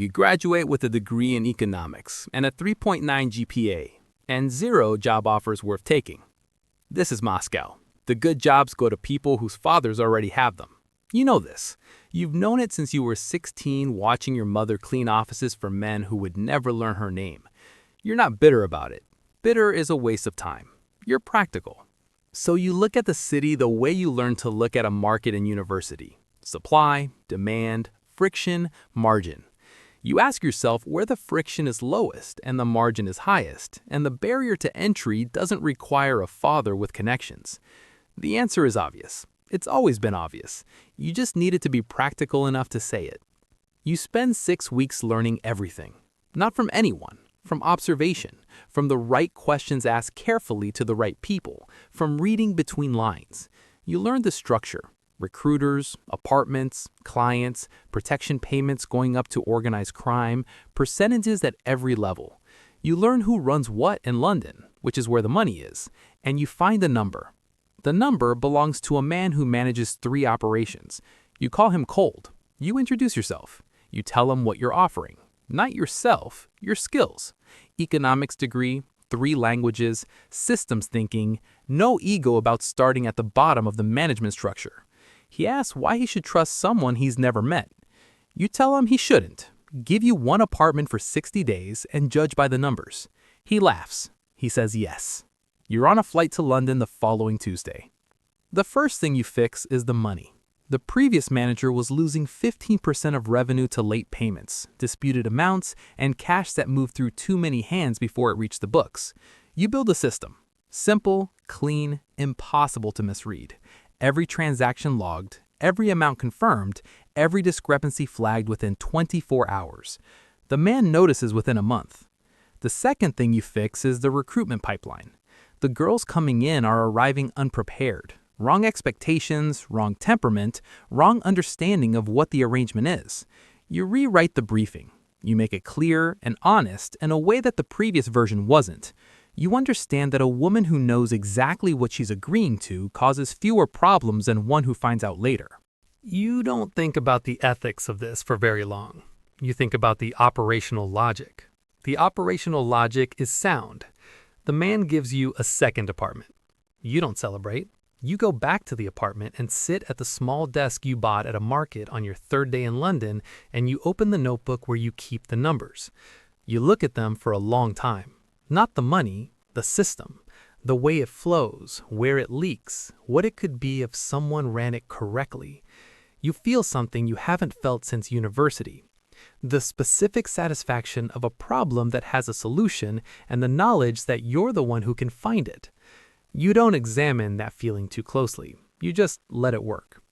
You graduate with a degree in economics and a 3.9 GPA, and 0 job offers worth taking. This is Moscow. The good jobs go to people whose fathers already have them. You know this. You've known it since you were 16, watching your mother clean offices for men who would never learn her name. You're not bitter about it. Bitter is a waste of time. You're practical. So you look at the city the way you learn to look at a market in university. Supply, demand, friction, margin. You ask yourself where the friction is lowest and the margin is highest, and the barrier to entry doesn't require a father with connections. The answer is obvious. It's always been obvious. You just needed to be practical enough to say it. You spend 6 weeks learning everything. Not from anyone, from observation, from the right questions asked carefully to the right people, from reading between lines. You learn the structure. Recruiters, apartments, clients, protection payments going up to organized crime, percentages at every level. You learn who runs what in London, which is where the money is, and you find a number. The number belongs to a man who manages 3 operations. You call him cold. You introduce yourself. You tell him what you're offering. Not yourself, your skills. Economics degree, 3 languages, systems thinking, no ego about starting at the bottom of the management structure. He asks why he should trust someone he's never met. You tell him he shouldn't. Give you 1 apartment for 60 days and judge by the numbers. He laughs. He says yes. You're on a flight to London the following Tuesday. The first thing you fix is the money. The previous manager was losing 15% of revenue to late payments, disputed amounts, and cash that moved through too many hands before it reached the books. You build a system. Simple, clean, impossible to misread. Every transaction logged, every amount confirmed, every discrepancy flagged within 24 hours. The man notices within a month. The second thing you fix is the recruitment pipeline. The girls coming in are arriving unprepared. Wrong expectations, wrong temperament, wrong understanding of what the arrangement is. You rewrite the briefing. You make it clear and honest in a way that the previous version wasn't. You understand that a woman who knows exactly what she's agreeing to causes fewer problems than one who finds out later. You don't think about the ethics of this for very long. You think about the operational logic. The operational logic is sound. The man gives you a second apartment. You don't celebrate. You go back to the apartment and sit at the small desk you bought at a market on your 3rd day in London, and you open the notebook where you keep the numbers. You look at them for a long time. Not the money, the system, the way it flows, where it leaks, what it could be if someone ran it correctly. You feel something you haven't felt since university. The specific satisfaction of a problem that has a solution and the knowledge that you're the one who can find it. You don't examine that feeling too closely. You just let it work.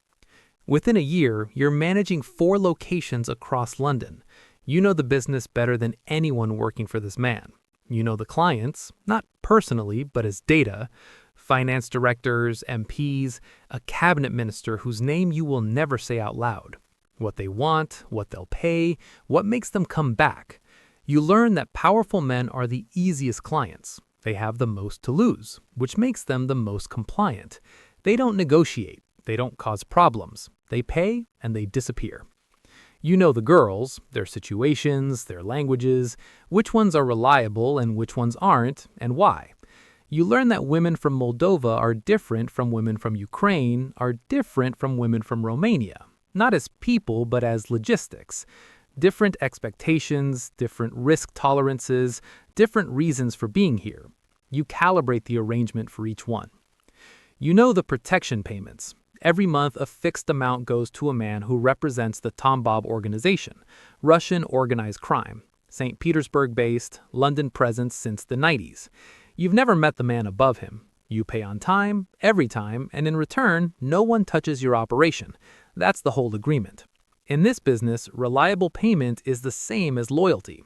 Within a year, you're managing 4 locations across London. You know the business better than anyone working for this man. You know the clients, not personally, but as data, finance directors, MPs, a cabinet minister whose name you will never say out loud. What they want, what they'll pay, what makes them come back. You learn that powerful men are the easiest clients. They have the most to lose, which makes them the most compliant. They don't negotiate. They don't cause problems. They pay and they disappear. You know the girls, their situations, their languages, which ones are reliable and which ones aren't, and why. You learn that women from Moldova are different from women from Ukraine, are different from women from Romania. Not as people, but as logistics. Different expectations, different risk tolerances, different reasons for being here. You calibrate the arrangement for each one. You know the protection payments. Every month, a fixed amount goes to a man who represents the Tambov organization, Russian organized crime, St. Petersburg-based, London presence since the 90s. You've never met the man above him. You pay on time, every time, and in return, no one touches your operation. That's the whole agreement. In this business, reliable payment is the same as loyalty.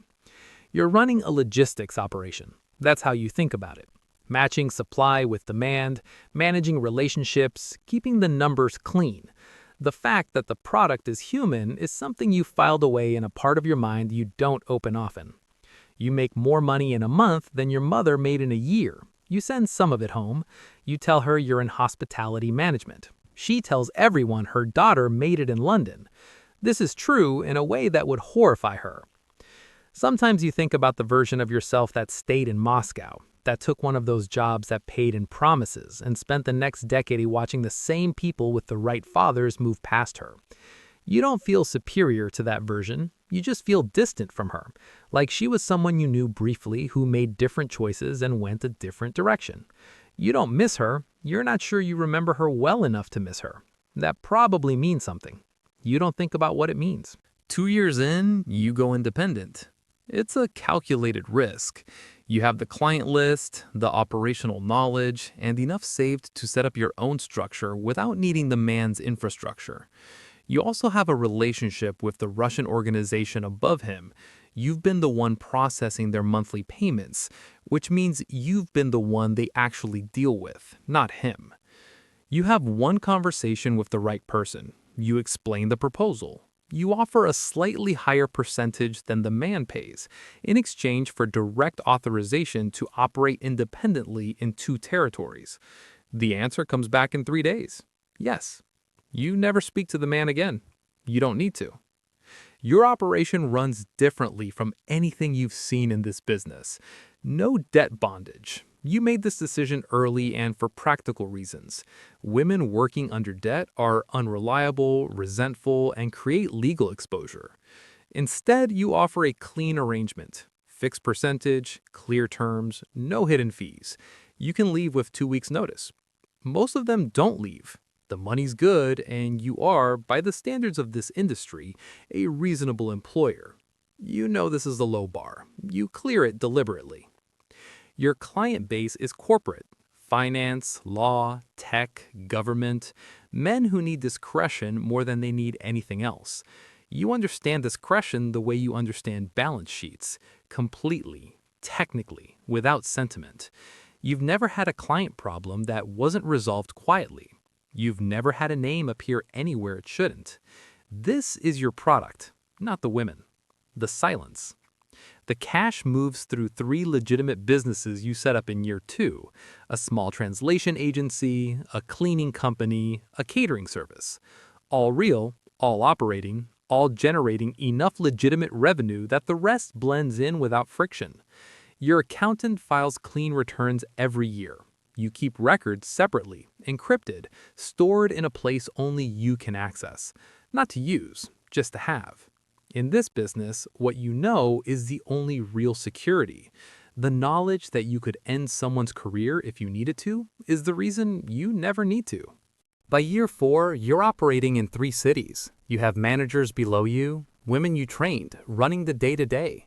You're running a logistics operation. That's how you think about it. Matching supply with demand, managing relationships, keeping the numbers clean. The fact that the product is human is something you filed away in a part of your mind you don't open often. You make more money in a month than your mother made in a year. You send some of it home. You tell her you're in hospitality management. She tells everyone her daughter made it in London. This is true in a way that would horrify her. Sometimes you think about the version of yourself that stayed in Moscow, that took one of those jobs that paid in promises and spent the next decade watching the same people with the right fathers move past her. You don't feel superior to that version, you just feel distant from her, like she was someone you knew briefly who made different choices and went a different direction. You don't miss her, you're not sure you remember her well enough to miss her. That probably means something. You don't think about what it means. 2 years in, you go independent. It's a calculated risk. You have the client list, the operational knowledge, and enough saved to set up your own structure without needing the man's infrastructure. You also have a relationship with the Russian organization above him. You've been the one processing their monthly payments, which means you've been the one they actually deal with, not him. You have one conversation with the right person. You explain the proposal. You offer a slightly higher percentage than the man pays in exchange for direct authorization to operate independently in 2 territories. The answer comes back in 3 days. Yes. You never speak to the man again. You don't need to. Your operation runs differently from anything you've seen in this business. No debt bondage. You made this decision early and for practical reasons. Women working under debt are unreliable, resentful, and create legal exposure. Instead, you offer a clean arrangement. Fixed percentage, clear terms, no hidden fees. You can leave with 2 weeks' notice. Most of them don't leave. The money's good, and you are, by the standards of this industry, a reasonable employer. You know this is a low bar. You clear it deliberately. Your client base is corporate, finance, law, tech, government, men who need discretion more than they need anything else. You understand discretion the way you understand balance sheets, completely, technically, without sentiment. You've never had a client problem that wasn't resolved quietly. You've never had a name appear anywhere it shouldn't. This is your product, not the women. The silence. The cash moves through 3 legitimate businesses you set up in year 2, a small translation agency, a cleaning company, a catering service. All real, all operating, all generating enough legitimate revenue that the rest blends in without friction. Your accountant files clean returns every year. You keep records separately, encrypted, stored in a place only you can access. Not to use, just to have. In this business, what you know is the only real security. The knowledge that you could end someone's career if you needed to is the reason you never need to. By year 4, you're operating in 3 cities. You have managers below you, women you trained, running the day-to-day.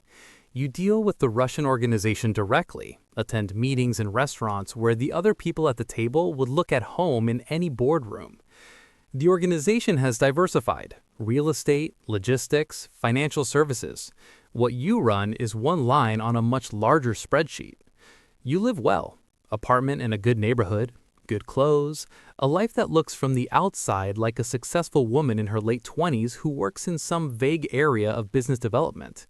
You deal with the Russian organization directly, attend meetings in restaurants where the other people at the table would look at home in any boardroom. The organization has diversified: real estate, logistics, financial services. What you run is one line on a much larger spreadsheet. You live well: apartment in a good neighborhood, good clothes, a life that looks from the outside like a successful woman in her late 20s who works in some vague area of business development.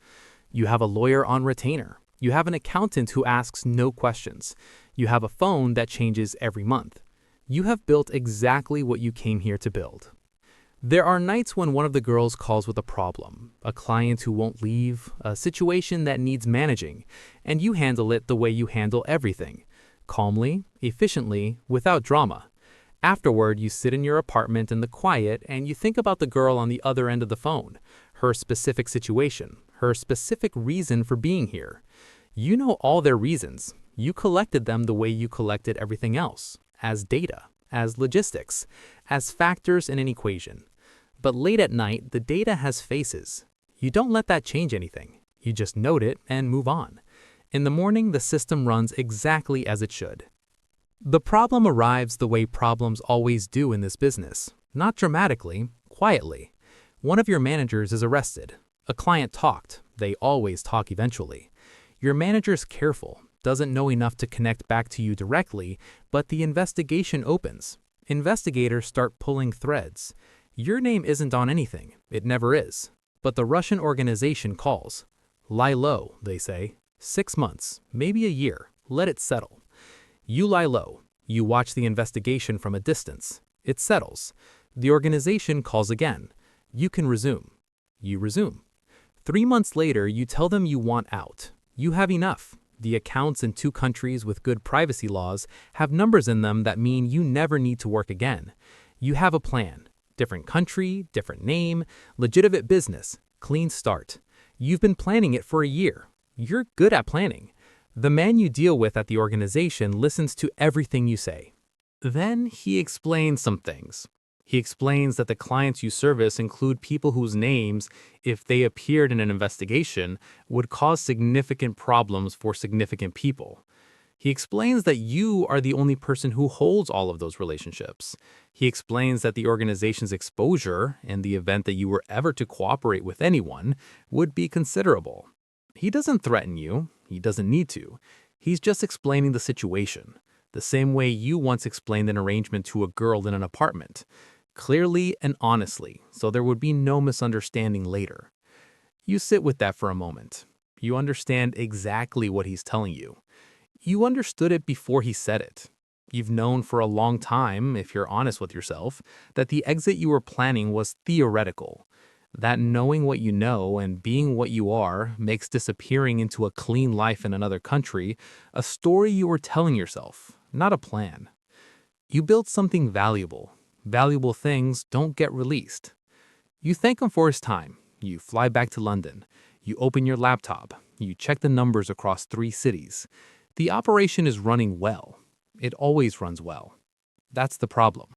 You have a lawyer on retainer. You have an accountant who asks no questions. You have a phone that changes every month. You have built exactly what you came here to build. There are nights when one of the girls calls with a problem, a client who won't leave, a situation that needs managing, and you handle it the way you handle everything: calmly, efficiently, without drama. Afterward, you sit in your apartment in the quiet and you think about the girl on the other end of the phone, her specific situation, her specific reason for being here. You know all their reasons. You collected them the way you collected everything else, as data, as logistics, as factors in an equation. But late at night, the data has faces. You don't let that change anything. You just note it and move on. In the morning, the system runs exactly as it should. The problem arrives the way problems always do in this business, not dramatically, quietly. One of your managers is arrested. A client talked. They always talk eventually. Your manager's careful, doesn't know enough to connect back to you directly, but the investigation opens. Investigators start pulling threads. Your name isn't on anything. It never is. But the Russian organization calls. Lie low, they say. 6 months, maybe a year. Let it settle. You lie low. You watch the investigation from a distance. It settles. The organization calls again. You can resume. You resume. 3 months later, you tell them you want out. You have enough. The accounts in 2 countries with good privacy laws have numbers in them that mean you never need to work again. You have a plan. Different country, different name, legitimate business, clean start. You've been planning it for a year. You're good at planning. The man you deal with at the organization listens to everything you say. Then he explains some things. He explains that the clients you service include people whose names, if they appeared in an investigation, would cause significant problems for significant people. He explains that you are the only person who holds all of those relationships. He explains that the organization's exposure, in the event that you were ever to cooperate with anyone, would be considerable. He doesn't threaten you. He doesn't need to. He's just explaining the situation, the same way you once explained an arrangement to a girl in an apartment, clearly and honestly, so there would be no misunderstanding later. You sit with that for a moment. You understand exactly what he's telling you. You understood it before he said it. You've known for a long time, if you're honest with yourself, that the exit you were planning was theoretical. That knowing what you know and being what you are makes disappearing into a clean life in another country a story you were telling yourself, not a plan. You built something valuable. Valuable things don't get released. You thank him for his time. You fly back to London. You open your laptop. You check the numbers across 3 cities. The operation is running well. It always runs well. That's the problem.